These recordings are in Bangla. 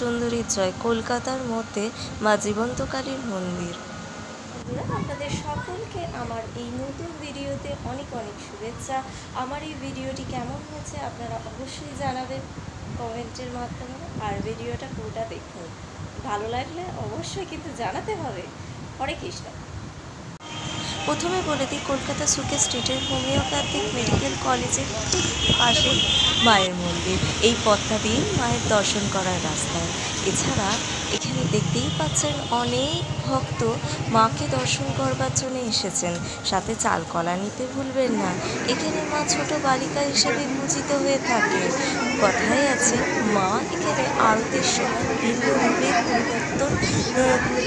শ্যামসুন্দরীর জয়, কলকাতার মধ্যে মা জীবন্তকালীর মন্দির। আপনাদের সকলকে আমার এই নতুন ভিডিওতে অনেক অনেক শুভেচ্ছা। আমার এই ভিডিওটি কেমন হয়েছে আপনারা অবশ্যই জানাবেন কমেন্টের মাধ্যমে, আর ভিডিওটা পুরোটা দেখুন। ভালো লাগলে অবশ্যই কিন্তু জানাতে হবে। হরে কৃষ্ণ। প্রথমে বলে দিই, কলকাতা সুকে স্ট্রিটের হোমিওপ্যাথিক মেডিকেল কলেজের ঠিক পাশে মায়ের মন্দির। এই পথটা দিয়ে মায়ের দর্শন করার রাস্তায়। এছাড়া এখানে দেখতেই পাচ্ছেন অনেক ভক্ত মাকে দর্শন করবার জন্য এসেছেন। সাথে চাল কলা নিতে ভুলবেন না। এখানে মা ছোট বালিকা হিসেবে পূজিত হয়ে থাকে। কথাই আছে, মা এখানে আরতির সময় ভিন্ন রূপের পরিবর্তন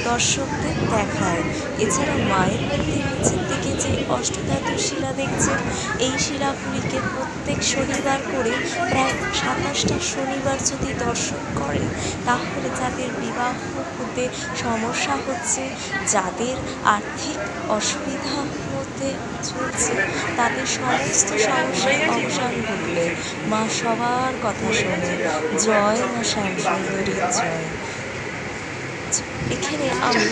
দর্শকদের দেখায়। এছাড়া মায়ের মন্দির নিচের দিকে যে অষ্টধাতু শিলা দেখছেন, এই শিলাগুলিকে প্রত্যেক শনিবার করে প্রায় 27টা শনিবার যদি দর্শন করেন, তাহলে যাদের বিবাহ হতে সমস্যা হচ্ছে, যাদের আর্থিক অসুবিধার মধ্যে চলছে, তাদের সমস্ত সমস্যার অবসান ঘটবে। মা সবার কথা শোনে। জয় মা শ্যামসুন্দরীর জয়। এখানে আমি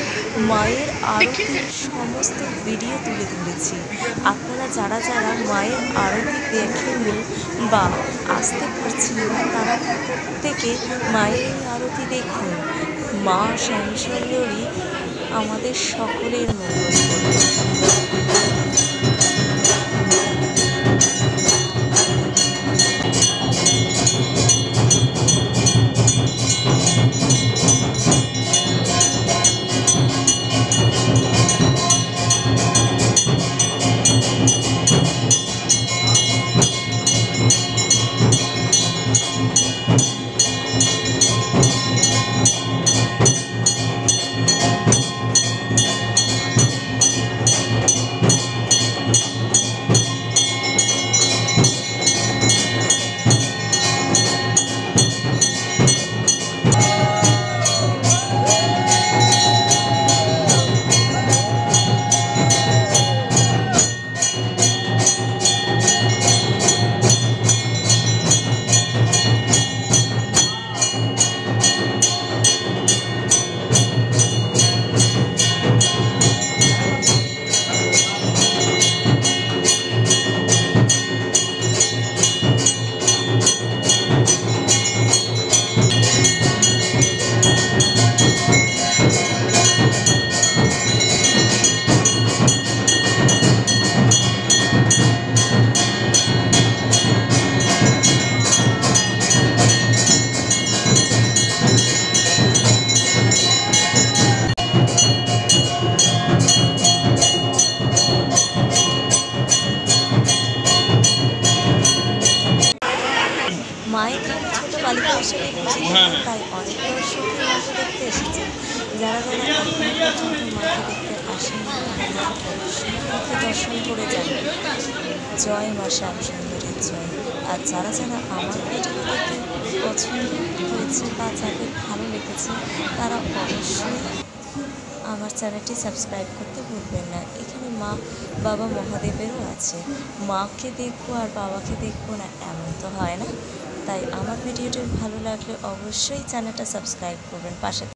মায়ের আরতির সমস্ত ভিডিও তুলে ধরেছি। আপনারা যারা যারা মায়ের আরতি দেখেননি বা আসতে পারছেন না, তারা প্রত্যেকে মায়ের এই আরতি দেখুন। মা শ্যামসুন্দরী আমাদের সকলের মঙ্গল করুন। মা এখানে ছোটো বালিকা হিসেবে পূজিত, তাই অনেক দর্শকই মাকে দেখতে এসেছে। যারা যারা এখনো পর্যন্ত মাকে দেখতে আসেন, মাকে দর্শন করে যান। জয় মা শ্যামসুন্দরীর জয়। আর যারা যারা আমার ভিডিও দেখে পছন্দ হয়েছে বা যাদের ভালো লেগেছে, তারা অবশ্যই আমার চ্যানেলটি সাবস্ক্রাইব করতে ভুলবেন না। এখানে মা বাবা মহাদেবেরও আছে। মাকে দেখবো আর বাবাকে দেখবো না, এমন তো হয় না। তাই আমার ভিডিওটি ভালো লাগলে অবশ্যই চ্যানেলটা সাবস্ক্রাইব করবেন, পাশে